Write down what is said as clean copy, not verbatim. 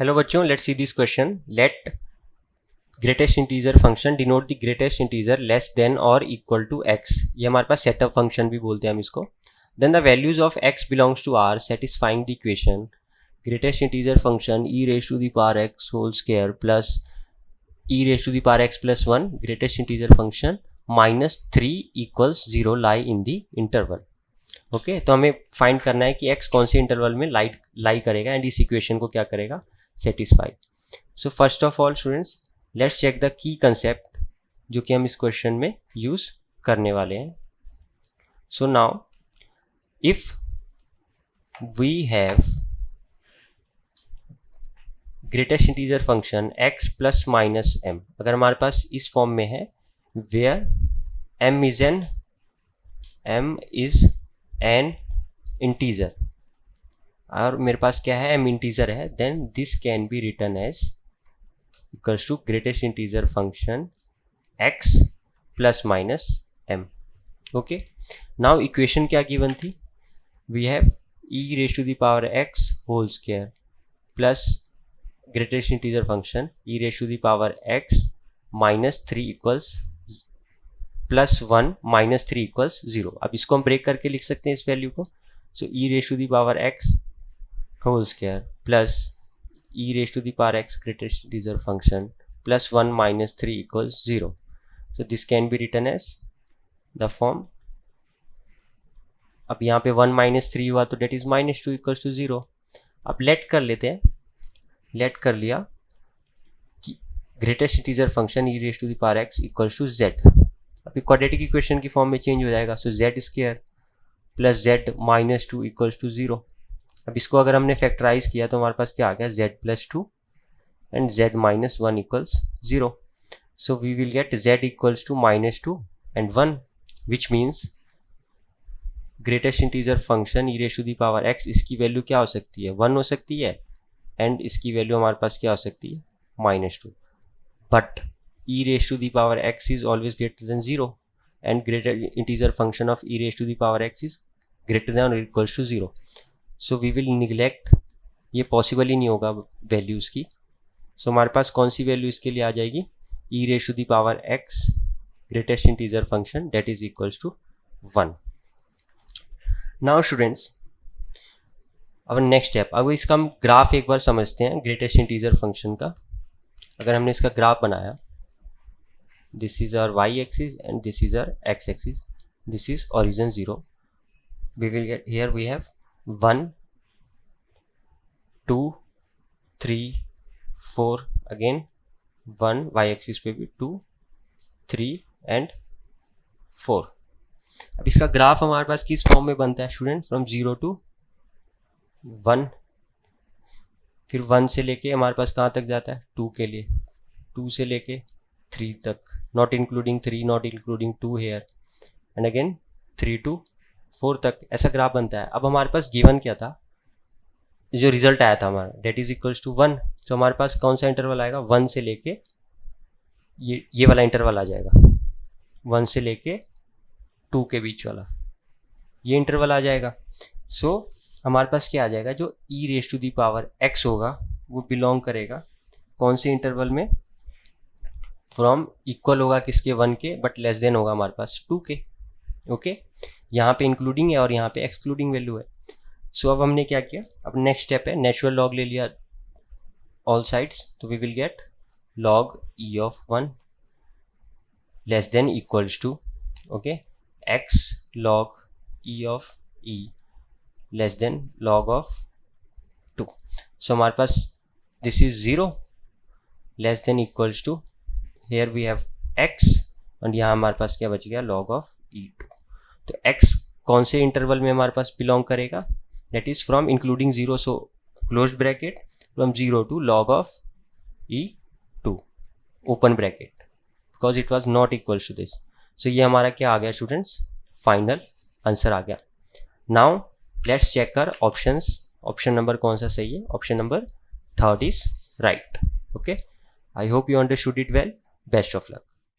Hello बच्चों, let's see this question. Let greatest integer function denote the greatest integer less than और equal to x. ये हमारे पास setup function भी बोलते हैं हम इसको. Then the values of x belongs to R satisfying the equation greatest integer function e raise to the power x whole square plus e raise to the power x plus 1 greatest integer function -3 equals 0 lie in the interval. Okay, तो हमें find करना है कि x कौन से interval में लाई करेगा and इस इक्वेशन को क्या करेगा, satisfy. So first of all students, let's check the key concept जो कि हम इस क्वेश्चन में यूज करने वाले हैं. So now if we have greatest integer function x plus minus m, अगर हमारे पास इस फॉर्म में है where m is an integer और मेरे पास क्या है, m इंटीजर है, then this can be written as equals to greatest integer function x plus minus m. Okay, now equation क्या गिवन थी, we have e raise to the power x whole square plus greatest integer function e raise to the power x -3 equals +1 -3 equals 0. अब इसको हम break करके लिख सकते हैं इस वैल्यू को. So e raise to the power x whole square plus e raise to the power x greatest integer function +1 -3 equals 0. So this can be written as the form. अब यहाँ पे 1 -3 हुआ तो डेट इज -2 इक्वल्स टू 0. अब late कर लेते हैं, late कर लिया कि greatest integer function e raise to the power x equals to z. अभी क्वाड्रेटिक इक्वेशन की फॉर्म में चेंज हो जाएगा. So z square plus z -2 equals to 0. अब इसको अगर हमने फैक्टराइज किया तो हमारे पास क्या आ गया, z plus 2 and z -1 equals 0. So we will get z equals to -2 and 1, which means greatest integer function e raise to the power x, इसकी वैल्यू क्या हो सकती है, 1 हो सकती है एंड इसकी वैल्यू हमारे पास क्या हो सकती है, -2. But e raised to the power x is always greater than 0 and greater integer function of e raised to the power x is greater than or equals to 0. So we will neglect, ये possible ही नहीं होगा values की. सो हमारे पास कौन सी value इसके लिए आ जाएगी, e raised to the power x greatest integer function that is equals to 1. Now students, our next step, अब इसका हम ग्राफ एक बार समझते हैं ग्रेटेस्ट इंटीजर फंक्शन का. अगर हमने इसका ग्राफ बनाया, this is our y axis and this is our x axis, this is origin 0. We will get here, we have 1 2 3 4, again 1 y axis पे भी 2 3 and 4. अब इसका ग्राफ हमारे पास किस फॉर्म में बनता है स्टूडेंट, फ्रॉम 0 to 1, फिर 1 से लेके हमारे पास कहाँ तक जाता है, 2 के लिए, 2 से लेके 3 तक, not including 3, not including 2 here, and again 3 to 4 तक, ऐसा ग्राफ बनता है. अब हमारे पास गिवन क्या था, जो रिजल्ट आया था हमारा, डेट इज इक्वल्स टू 1. तो हमारे पास कौन सा इंटरवल आएगा, 1 से लेके ये वाला इंटरवल आ जाएगा, 1 से लेके 2 के बीच वाला ये इंटरवल आ जाएगा. सो हमारे पास क्या आ जाएगा, जो e raise to the power x होगा वो बिलोंग करेगा कौन से इंटरवल में, फ्रॉम इक्वल होगा किसके, 1 के, बट लेस देन होगा हमारे पास 2 के. ओके, यहाँ पे इंक्लूडिंग है और यहाँ पे एक्सक्लूडिंग वैल्यू है. सो अब हमने क्या किया, अब नेक्स्ट स्टेप है नेचुरल लॉग ले लिया ऑल साइड्स, तो we will get log e of 1 less than equals to, okay, x log e of e less than log of 2. So हमारे पास this is 0 less than equals to, here we have x और यहाँ हमारे पास क्या बच गया, log of e2. तो x कौन से इंटरवल में हमारे पास बिलोंग करेगा, that is from including 0, so closed bracket from 0 to log of e2 open bracket because it was not equals to this. so ये हमारा क्या आ गया स्टूडेंट्स, फाइनल आंसर आ गया. नाउ लेट्स चेक कर ऑप्शंस, ऑप्शन नंबर कौन सा सही है, option number 3rd is right. okay, I hope you understood it well. Best of luck.